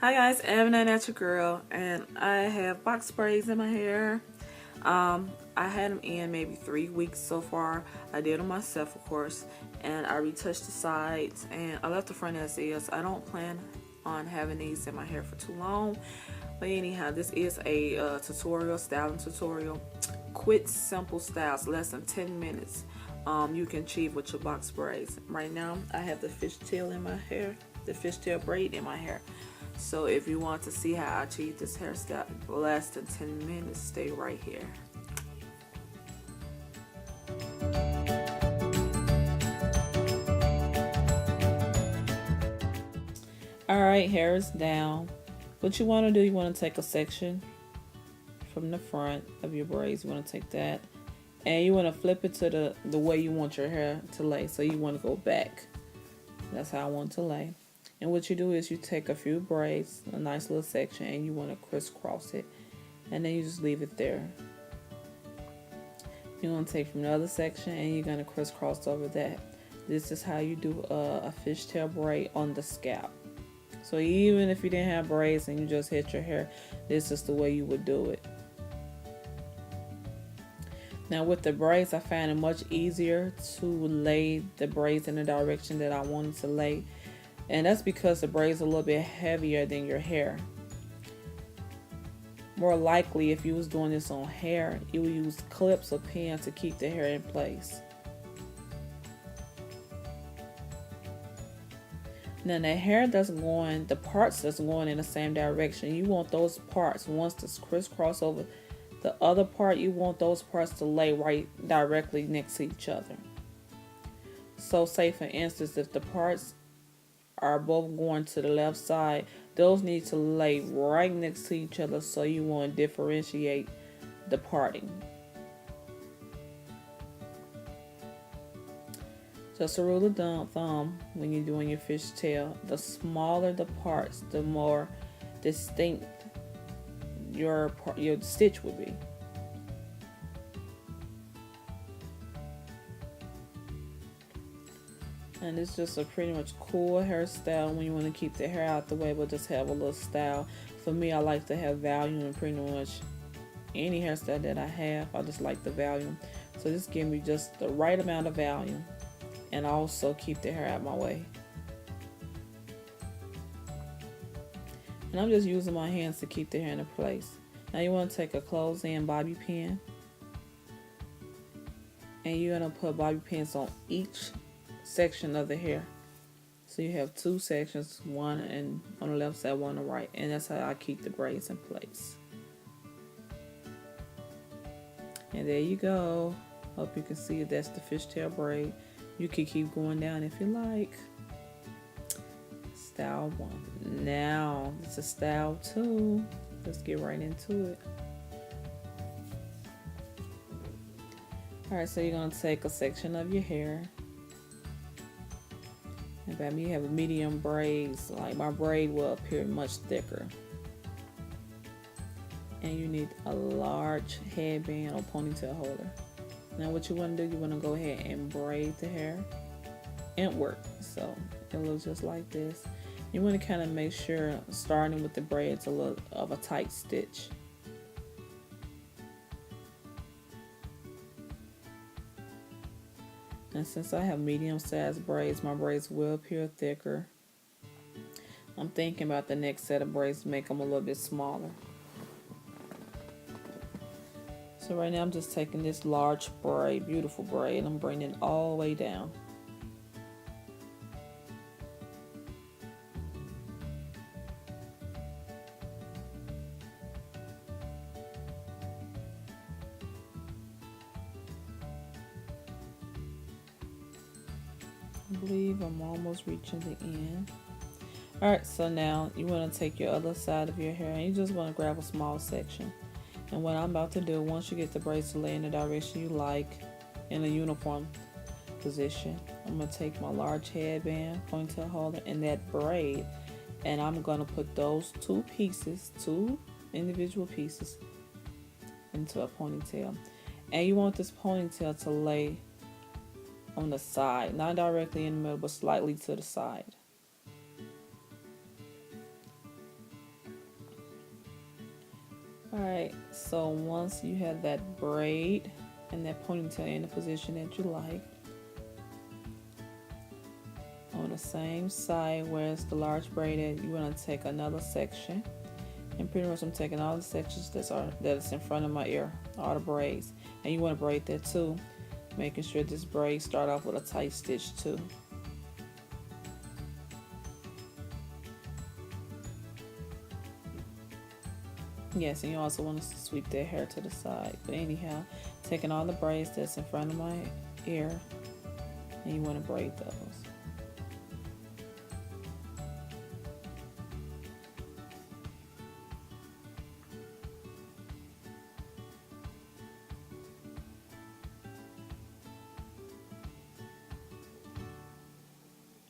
Hi guys, Evan and that's your girl, and I have box braids in my hair. I had them in maybe 3 weeks so far. I did them myself, of course, and I retouched the sides and I left the front as is. I don't plan on having these in my hair for too long, but anyhow, this is a tutorial, styling tutorial. Quick, simple styles, less than 10 minutes. You can achieve with your box braids. Right now, I have the fishtail in my hair, the fishtail braid in my hair. So if you want to see how I achieve this hairstyle less than 10 minutes, stay right here. Alright, hair is down. What you want to do, you want to take a section from the front of your braids. You want to take that and you want to flip it to the way you want your hair to lay. So you want to go back. That's how I want to lay. And what you do is you take a few braids, a nice little section, and you want to crisscross it. And then you just leave it there. You're going to take from the other section and you're going to crisscross over that. This is how you do a fishtail braid on the scalp. So even if you didn't have braids and you just hit your hair, this is the way you would do it. Now with the braids, I find it much easier to lay the braids in the direction that I wanted to lay. And that's because the braids are a little bit heavier than your hair. More likely, if you was doing this on hair, you would use clips or pins to keep the hair in place. Now the hair that's going, the parts that's going in the same direction, you want those parts, once this crisscross over the other part, you want those parts to lay right directly next to each other. So say for instance, if the parts are both going to the left side, those need to lay right next to each other, so you want to differentiate the parting. Just a rule of thumb when you're doing your fishtail, the smaller the parts, the more distinct your stitch would be. And it's just a pretty much cool hairstyle when you want to keep the hair out the way but just have a little style. For me, I like to have volume in pretty much any hairstyle that I have. I just like the volume. So this gives me just the right amount of volume and also keep the hair out my way. And I'm just using my hands to keep the hair in place. Now you want to take a close-in bobby pin and you're going to put bobby pins on each section of the hair. So you have two sections, one and on the left side, one on the right, and that's how I keep the braids in place. And there you go. Hope you can see that's the fishtail braid. You can keep going down if you like. Style 1. Now this is style 2. Let's get right into it. Alright, so you're going to take a section of your hair. And by me, you have a medium braids. Like my braid will appear much thicker. And you need a large headband or ponytail holder. Now what you want to do, you want to go ahead and braid the hair inward. So it looks just like this. You want to kind of make sure, starting with the braids, a little of a tight stitch. And since I have medium-sized braids, my braids will appear thicker. I'm thinking about the next set of braids to make them a little bit smaller. So right now I'm just taking this large braid, beautiful braid, and I'm bringing it all the way down. I believe I'm almost reaching the end. Alright, so now you want to take your other side of your hair and you just want to grab a small section. And what I'm about to do, once you get the braids to lay in the direction you like, in a uniform position, I'm going to take my large headband, ponytail holder, and that braid, and I'm going to put those two individual pieces, into a ponytail. And you want this ponytail to lay on the side, not directly in the middle, but slightly to the side. Alright, so once you have that braid and that ponytail in the position that you like, on the same side where it's the large braided, you want to take another section, and pretty much I'm taking all the sections that's in front of my ear, all the braids, and you want to braid that too, making sure this braid start off with a tight stitch too. Yes, and you also want to sweep that hair to the side. But anyhow, taking all the braids that's in front of my ear, and you want to braid those.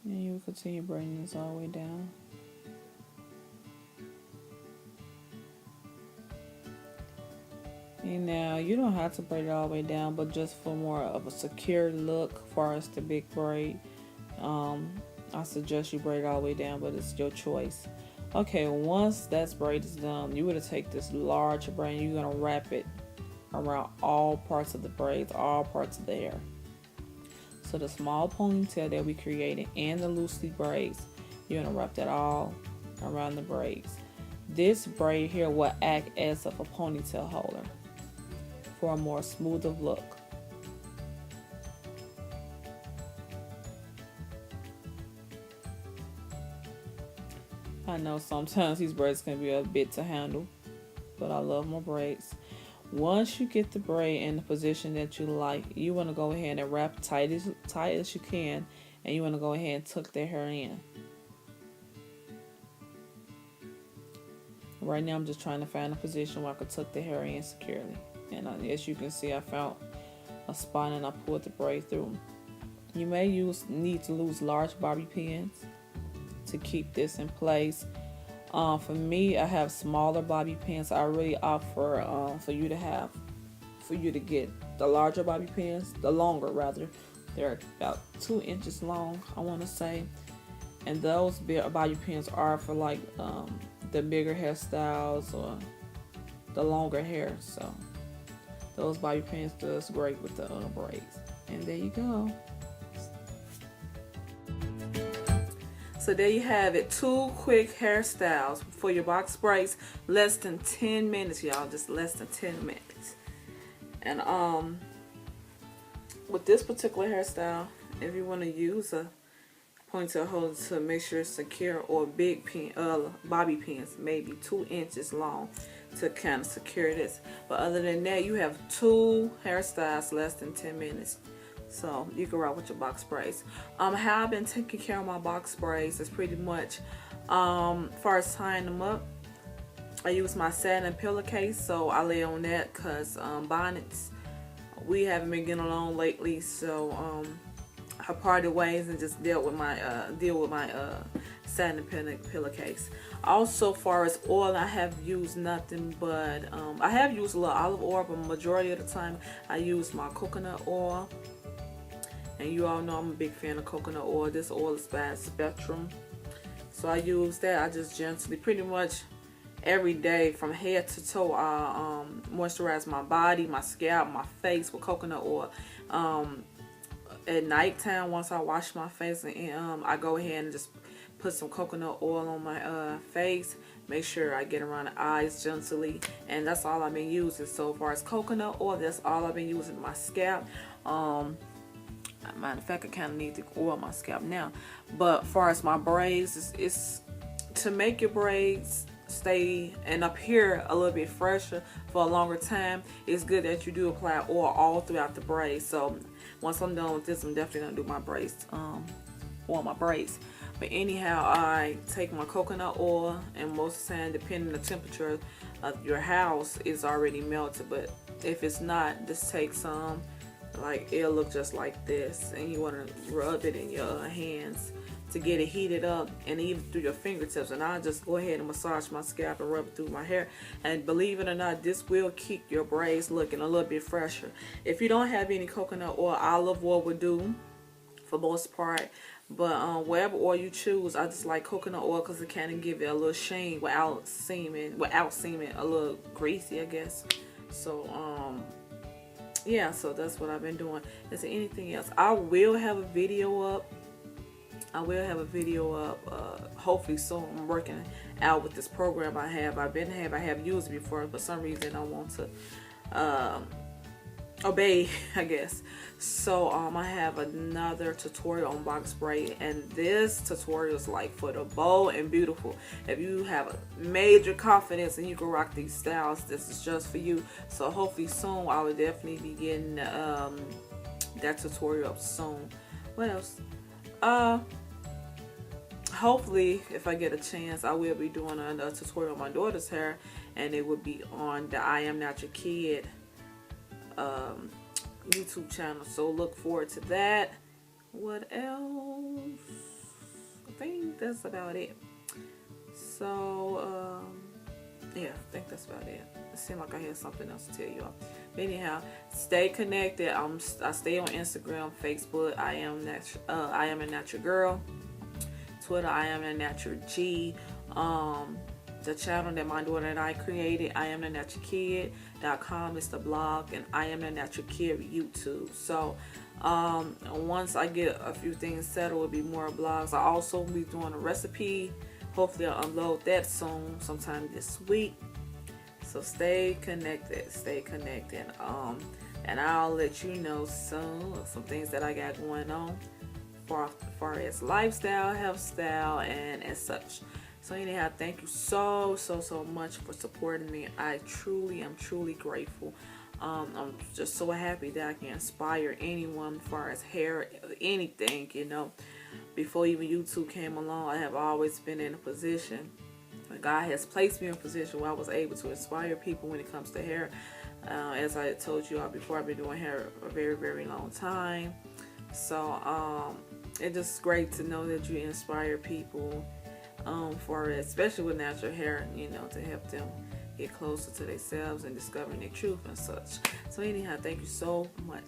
And you will continue braiding this all the way down. And now you don't have to braid it all the way down, but just for more of a secure look as far as the big braid, I suggest you braid it all the way down, but it's your choice. Okay, once that braid is done, you're going to take this large braid and you're going to wrap it around all parts of the braids, all parts of the hair. So the small ponytail that we created and the loosely braids, you're going to wrap that all around the braids. This braid here will act as of a ponytail holder for a more smoother look. I know sometimes these braids can be a bit to handle, but I love my braids. Once you get the braid in the position that you like, you want to go ahead and wrap tight as you can, and you want to go ahead and tuck their hair in. Right now I'm just trying to find a position where I could tuck the hair in securely. And as you can see, I found a spot and I pulled the braid through. You may need to use large bobby pins to keep this in place. For me, I have smaller bobby pins. I really opt for you to get the larger bobby pins, the longer rather. They're about 2 inches long, I want to say. And those bobby pins are for like the bigger hairstyles or the longer hair. So those bobby pins does great with the braids. And there you go. So there you have it, 2 quick hairstyles for your box braids. Less than 10 minutes, y'all. Just less than 10 minutes. And with this particular hairstyle, if you want to use a ponytail holder to make sure it's secure, or big pin, bobby pins, maybe 2 inches long, to kind of secure this. But other than that, you have 2 hairstyles less than 10 minutes. So you can rock with your box braids. How I've been taking care of my box braids is pretty much, far as tying them up, I use my satin pillowcase, so I lay on that because bonnets, we haven't been getting along lately, so I parted ways and just deal with my satin pillowcase. Also, far as oil, I have used nothing but I have used a little olive oil, but majority of the time I use my coconut oil. And you all know I'm a big fan of coconut oil. This oil is by Spectrum, so I use that. I just gently, pretty much every day from head to toe, I moisturize my body, my scalp, my face with coconut oil. At nighttime, once I wash my face, and I go ahead and just put some coconut oil on my face. Make sure I get around the eyes gently, and that's all I've been using so far as coconut oil. That's all I've been using my scalp. Matter of fact, I kind of need to oil my scalp now. But as far as my braids, it's to make your braids stay and appear a little bit fresher for a longer time. It's good that you do apply oil all throughout the braids. So once I'm done with this, I'm definitely gonna do my braids, oil my braids. But anyhow, I take my coconut oil, and most of the time, depending on the temperature of your house, it's already melted. But if it's not, just take some. Like, it'll look just like this, and you want to rub it in your hands to get it heated up, and even through your fingertips. And I'll just go ahead and massage my scalp and rub it through my hair, and believe it or not, this will keep your braids looking a little bit fresher. If you don't have any coconut oil, olive oil will do for most part. But whatever oil you choose, I just like coconut oil because it kind of give it a little sheen without seeming a little greasy, I guess. So yeah, so that's what I've been doing. Is there anything else? I will have a video up. Hopefully soon. I'm working out with this program I have. I have used it before, but for some reason I want to obey, I guess. So I have another tutorial on box braid, and this tutorial is like for the bold and beautiful. If you have a major confidence and you can rock these styles, this is just for you. So hopefully soon I will definitely be getting that tutorial up soon. What else? Hopefully if I get a chance, I will be doing another tutorial on my daughter's hair, and it will be on the I Am Not Your Kid YouTube channel, so look forward to that. What else? I think that's about it. So yeah, I think that's about it. It seemed like I had something else to tell y'all. Anyhow, stay connected. I stay on Instagram, Facebook. I am a natural girl. Twitter, I am a natural G. The channel that my daughter and I created, I am the natural kid.com is the blog, and I am the natural kid YouTube. So once I get a few things settled, will be more blogs. I also will be doing a recipe. Hopefully I'll upload that soon, sometime this week. So stay connected, and I'll let you know soon some things that I got going on as far as lifestyle, health style, and as such. So anyhow, thank you so much for supporting me. I am truly grateful. I'm just so happy that I can inspire anyone as far as hair, anything, you know. Before even YouTube came along, I have always been in a position, God has placed me in a position where I was able to inspire people when it comes to hair. As I told you all before, I've been doing hair a very long time. So it's just great to know that you inspire people especially with natural hair, you know, to help them get closer to themselves and discovering their truth and such. So anyhow, thank you so much.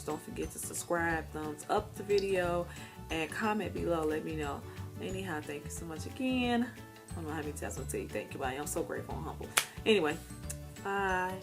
Don't forget to subscribe, thumbs up the video, and comment below. Let me know. Anyhow, thank you so much again. I don't know how many times I'll tell you thank you, but I am so grateful and humble. Anyway, bye.